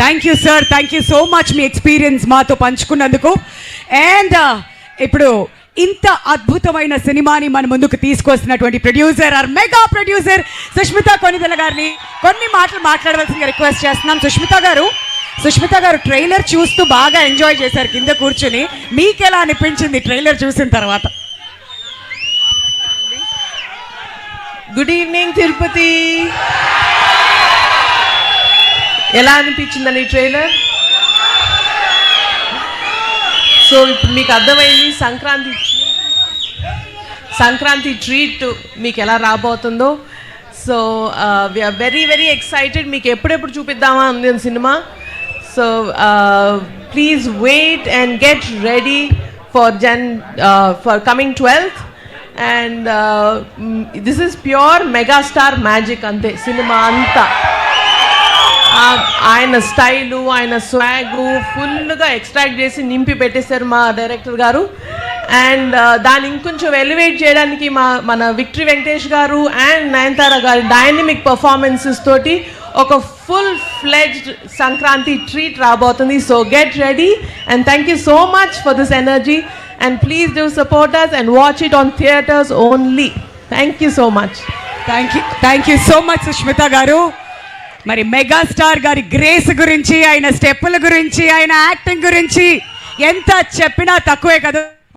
Thank you sir, thank you so much మీ experience మాతో పంచుకున్నందుకు. అండ్ ఇప్పుడు ఇంత అద్భుతమైన సినిమాని మన ముందుకు తీసుకొస్తున్నటువంటి producer or mega producer Sushmita Konidela గారిని కొన్ని మాటలు మాట్లాడవలసిందిగా రిక్వెస్ట్ చేస్తున్నాం. సుష్మిత గారు ట్రైలర్ చూస్తూ బాగా ఎంజాయ్ చేశారు కింద కూర్చుని. మీకు ఎలా అనిపించింది ట్రైలర్ చూసిన తర్వాత? Good evening Tirupati. ఎలా అనిపించిందని ట్రైలర్? సో ఇప్పుడు మీకు అర్థమైంది సంక్రాంతి ట్రీట్ మీకు ఎలా రాబోతుందో. So we are very very excited. మీకు ఎప్పుడెప్పుడు చూపిద్దామా ఉంది సినిమా. So please wait and get ready for coming 12th. And this is pure megastar magic అంతే సినిమా అంతా. ఆయన స్టైలు, ఆయన స్వాగు ఫుల్గా ఎక్స్ట్రాక్ట్ చేసి నింపి పెట్టేశారు మా డైరెక్టర్ గారు. అండ్ దాన్ని ఇంకొంచెం ఎలివేట్ చేయడానికి మన విక్టరీ వెంకటేష్ గారు అండ్ నయనతార గారి డైనమిక్ పర్ఫార్మెన్సెస్ తోటి ఒక ఫుల్ ఫ్లెడ్జ్డ్ సంక్రాంతి ట్రీట్ రాబోతుంది. So get ready and thank you so much for this energy and please do support us and watch it on theaters only. Thank you so much. Thank you so much Sushmita గారు. మరి megastar గారి grace గురించి, ఆయన స్టెప్పుల గురించి, ఆయన acting గురించి ఎంత చెప్పినా తక్కువే కదా.